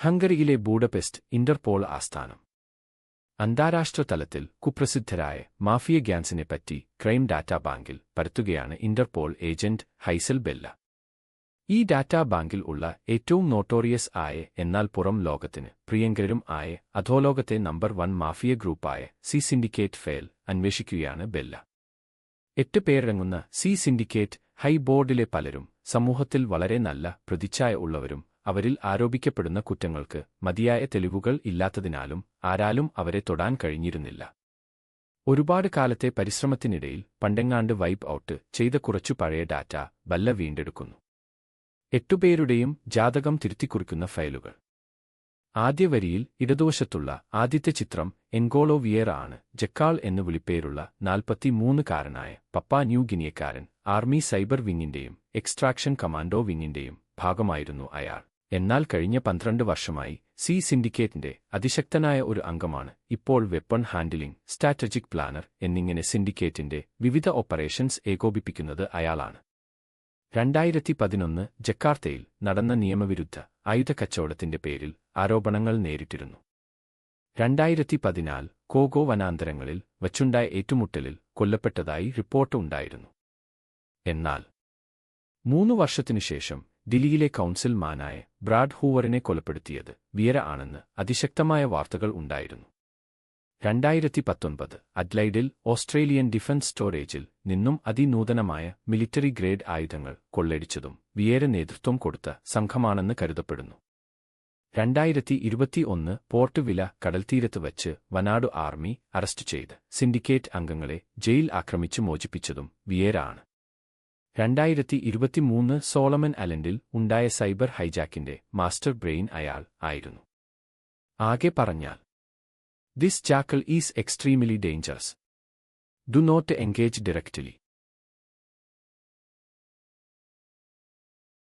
ഹംഗറിയിലെ ബൂഡപെസ്റ്റ് Interpol ആസ്ഥാനം. അന്താരാഷ്ട്ര തലത്തിൽ കുപ്രസിദ്ധരായ മാഫിയ ഗ്യാങ്സിനെപ്പറ്റി ക്രൈം ഡാറ്റാ ബാങ്കിൽ പരത്തുകയാണ് ഇന്റർപോൾ ഏജന്റ് ഹൈസൽ ബെല്ല. ഈ ഡാറ്റാ ബാങ്കിൽ ഉള്ള ഏറ്റവും നോട്ടോറിയസ് ആയ എന്നാൽ പുറം ലോകത്തിന് പ്രിയങ്കരരും ആയ അധോലോകത്തെ നമ്പർ 1 മാഫിയ ഗ്രൂപ്പായ സി സിൻഡിക്കേറ്റ് ഫെയിൽ അന്വേഷിക്കുകയാണ് ബെല്ല. 8 പേരടങ്ങുന്ന സി സിൻഡിക്കേറ്റ് ഹൈ ബോർഡിലെ പലരും സമൂഹത്തിൽ വളരെ നല്ല പ്രതിച്ഛായ ഉള്ളവരും അവരിൽ ആരോപിക്കപ്പെടുന്ന കുറ്റങ്ങൾക്ക് മതിയായ തെളിവുകൾ ഇല്ലാത്തതിനാലും ആരാലും അവരെ തൊടാൻ കഴിഞ്ഞിരുന്നില്ല. ഒരുപാട് കാലത്തെ പരിശ്രമത്തിനിടയിൽ പണ്ടെങ്ങാണ്ട് വൈപ്പ് ഔട്ട് ചെയ്ത കുറച്ചു പഴയ ഡാറ്റ ബെല്ല വീണ്ടെടുക്കുന്നു. 8 പേരുടെയും ജാതകം തിരുത്തിക്കുറിക്കുന്ന ഫയലുകൾ. ആദ്യ വരിയിൽ ഇടതുവശത്തുള്ള ആദ്യത്തെ ചിത്രം എൻഗോളോ വിയേറ ആണ്. ജക്കാൾ എന്നു വിളിപ്പേരുള്ള 43-കാരനായ പപ്പാ ന്യൂ ഗിനിയക്കാരൻ ആർമി സൈബർ വിങ്ങിന്റെയും എക്സ്ട്രാക്ഷൻ കമാൻഡോ വിങ്ങിന്റെയും ഭാഗമായിരുന്നു അയാൾ. എന്നാൽ കഴിഞ്ഞ 12 വർഷമായി സി സിൻഡിക്കേറ്റിന്റെ അതിശക്തനായ ഒരു അംഗമാണ്. ഇപ്പോൾ വെപ്പൺ ഹാൻഡിലിംഗ്, സ്ട്രാറ്റജിക് പ്ലാനർ എന്നിങ്ങനെ സിൻഡിക്കേറ്റിന്റെ വിവിധ ഓപ്പറേഷൻസ് ഏകോപിപ്പിക്കുന്നത് അയാളാണ്. 2011 ജക്കാർത്തയിൽ നടന്ന നിയമവിരുദ്ധ ആയുധക്കച്ചവടത്തിന്റെ പേരിൽ ആരോപണങ്ങൾ നേരിട്ടിരുന്നു. 2014 കോഗോ വനാന്തരങ്ങളിൽ വച്ചുണ്ടായ ഏറ്റുമുട്ടലിൽ കൊല്ലപ്പെട്ടതായി റിപ്പോർട്ട് ഉണ്ടായിരുന്നു. എന്നാൽ 3 വർഷത്തിനുശേഷം ദില്ലിയിലെ കൗൺസിൽ മാനായ ബ്രാഡ് ഹൂവറിനെ കൊലപ്പെടുത്തിയത് വിയേറ ആണെന്ന് അതിശക്തമായ വാർത്തകൾ ഉണ്ടായിരുന്നു. 2019 അഡ്ലൈഡിൽ ഓസ്ട്രേലിയൻ ഡിഫൻസ് സ്റ്റോറേജിൽ നിന്നും അതിനൂതനമായ മിലിറ്ററി ഗ്രേഡ് ആയുധങ്ങൾ കൊള്ളയടിച്ചതും വിയേറ നേതൃത്വം കൊടുത്ത സംഘമാണെന്ന് കരുതപ്പെടുന്നു. 2021 പോർട്ട് വില കടൽത്തീരത്ത് വച്ച് വനാഡു ആർമി അറസ്റ്റ് ചെയ്ത് സിൻഡിക്കേറ്റ് അംഗങ്ങളെ ജയിൽ ആക്രമിച്ച് മോചിപ്പിച്ചതും വിയേറ ആണ്. 2023 സോളമൻ ഐലൻഡിൽ ഉണ്ടായ സൈബർ ഹൈജാക്കിന്റെ മാസ്റ്റർ ബ്രെയിൻ അയാൾ ആയിരുന്നു. ആകെ പറഞ്ഞാൽ, This jackal is extremely dangerous. Do not engage directly.